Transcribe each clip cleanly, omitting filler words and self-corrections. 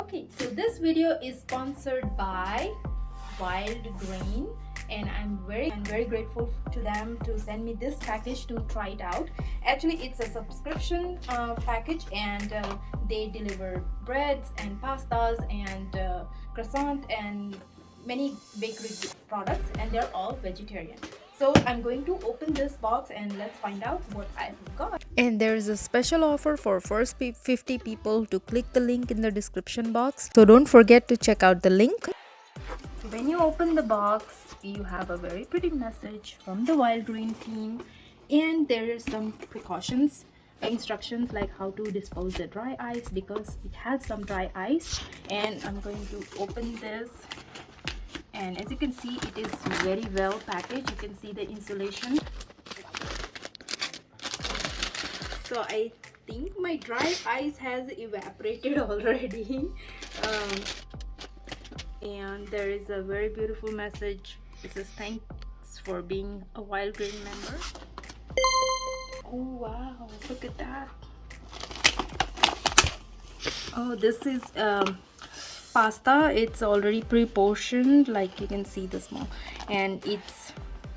Okay, so this video is sponsored by Wildgrain, and I'm very grateful to them to send me this package to try it out. Actually, it's a subscription package, and they deliver breads and pastas and croissant and many bakery products, and they're all vegetarian. So I'm going to open this box and let's find out what I've got. And there is a special offer for first 50 people to click the link in the description box. So don't forget to check out the link. When you open the box, you have a very pretty message from the Wildgrain team, and there are some precautions, instructions like how to dispose the dry ice, because it has some dry ice. And I'm going to open this, and as you can see, it is very well packaged. You can see the insulation. So I think my dry ice has evaporated already. And there is a very beautiful message. It says thanks for being a Wildgrain member. Oh wow, look at that. Oh, this is pasta. It's already pre-portioned, like you can see the small, and it's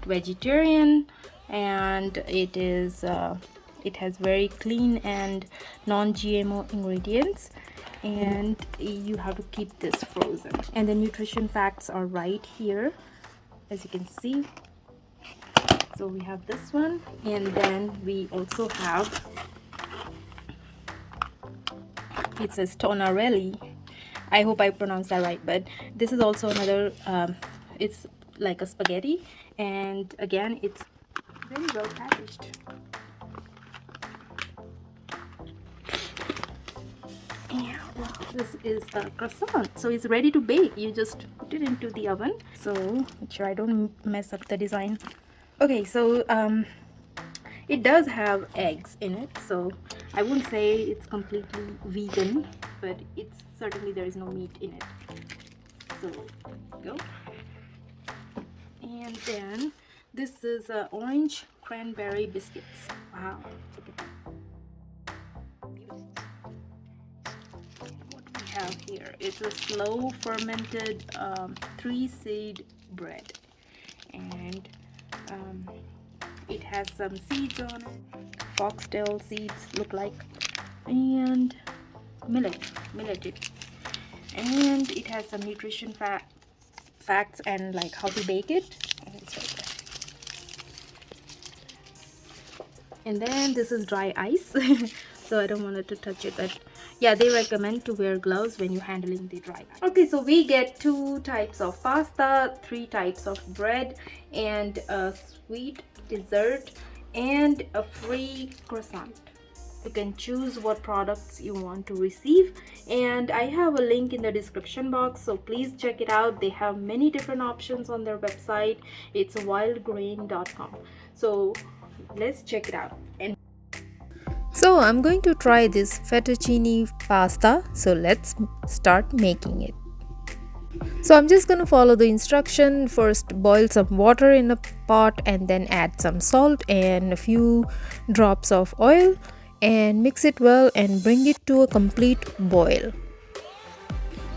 vegetarian, and it is it has very clean and non-GMO ingredients, and you have to keep this frozen. And the nutrition facts are right here, as you can see. So we have this one, and then we also have, it says tonarelli. I hope I pronounced that right, but this is also another it's like a spaghetti, and again it's very well packaged. And wow, this is a croissant, so it's ready to bake. You just put it into the oven. So make sure I don't mess up the design. Okay, so it does have eggs in it, so I wouldn't say it's completely vegan, but it's certainly there is no meat in it. So go. And then this is orange cranberry biscuits. Wow, look at that. What we have here, it's a slow fermented 3-seed bread, and it has some seeds on it, foxtail seeds look like, and millet, and it has some nutrition facts and like how to bake it. And then this is dry ice. So I don't want it to touch it, but yeah, they recommend to wear gloves when you're handling the dry ice. Okay, so we get 2 types of pasta, 3 types of bread, and a sweet dessert, and a free croissant. You can choose what products you want to receive, and I have a link in the description box, so please check it out. They have many different options on their website. It's wildgrain.com. So let's check it out. And So I'm going to try this fettuccine pasta. So let's start making it. So I'm just going to follow the instruction. First boil some water in a pot, and then add some salt and a few drops of oil, and mix it well and bring it to a complete boil.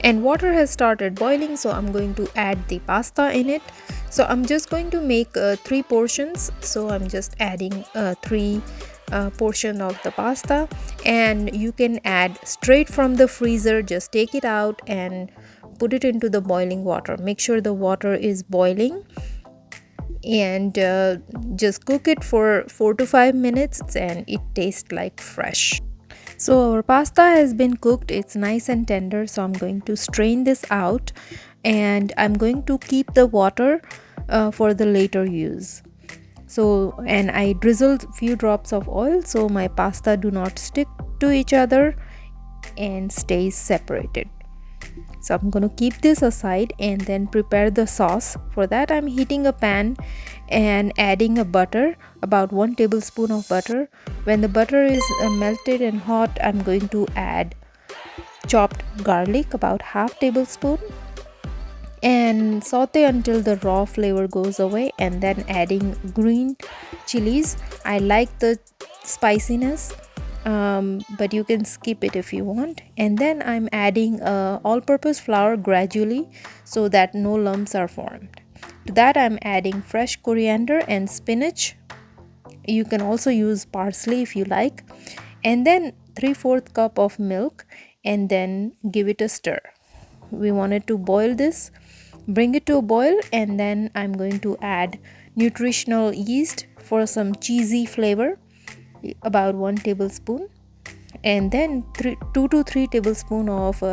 And water has started boiling, so I'm going to add the pasta in it. So I'm just going to make 3 portions. So I'm just adding 3 portion of the pasta, and you can add straight from the freezer. Just take it out and put it into the boiling water. Make sure the water is boiling, and just cook it for 4 to 5 minutes, and it tastes like fresh. So our pasta has been cooked. It's nice and tender, so I'm going to strain this out, and I'm going to keep the water for the later use. So, and I drizzled few drops of oil so my pasta do not stick to each other and stays separated. So I'm going to keep this aside and then prepare the sauce. For that, I'm heating a pan and adding a butter, about 1 tablespoon of butter. When the butter is melted and hot, I'm going to add chopped garlic, about half tablespoon, and saute until the raw flavor goes away, and then adding green chilies. I like the spiciness, but you can skip it if you want. And then I'm adding all-purpose flour gradually so that no lumps are formed. To that I'm adding fresh coriander and spinach. You can also use parsley if you like. And then 3/4 cup of milk, and then give it a stir. We wanted to boil this, bring it to a boil, and then I'm going to add nutritional yeast for some cheesy flavor, about 1 tablespoon, and then 2 to 3 tablespoon of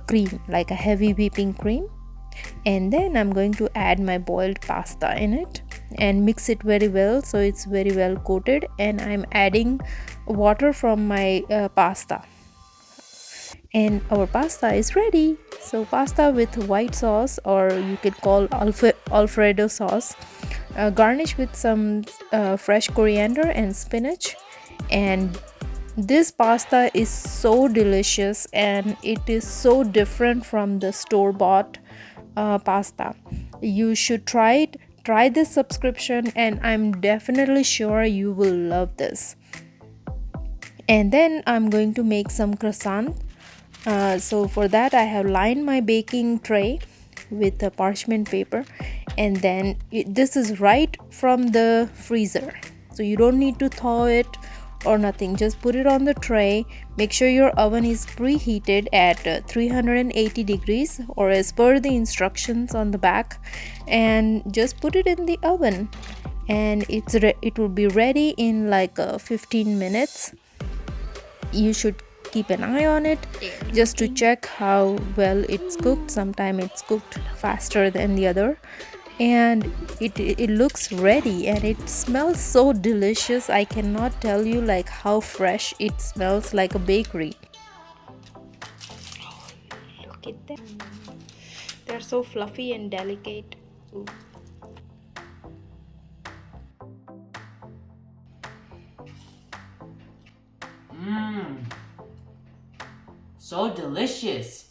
cream, like a heavy whipping cream. And then I'm going to add my boiled pasta in it and mix it very well so it's very well coated. And I'm adding water from my pasta, and our pasta is ready. So pasta with white sauce, or you can call Alfredo sauce, garnish with some fresh coriander and spinach. And this pasta is so delicious, and it is so different from the store-bought pasta. You should try this subscription, and I'm definitely sure you will love this. And then I'm going to make some croissant. So for that I have lined my baking tray with a parchment paper, and then this is right from the freezer, so you don't need to thaw it or nothing. Just put it on the tray. Make sure your oven is preheated at 380 degrees, or as per the instructions on the back, and just put it in the oven, and it will be ready in like 15 minutes. You should keep an eye on it just to check how well it's cooked. Sometimes it's cooked faster than the other, and it looks ready, and it smells so delicious. I cannot tell you like how fresh it smells, like a bakery. Look at them. They're so fluffy and delicate. Ooh. So delicious.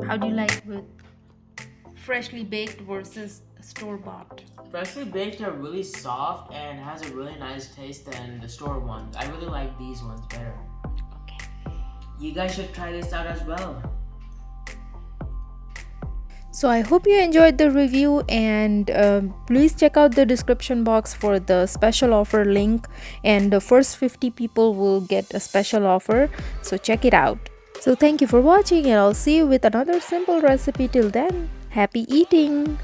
How do you like with freshly baked versus store-bought? Freshly baked are really soft and has a really nice taste than the store ones. I really like these ones better. Okay. You guys should try this out as well. So I hope you enjoyed the review, and please check out the description box for the special offer link, and the first 50 people will get a special offer, so check it out. So thank you for watching, and I'll see you with another simple recipe. Till then, happy eating!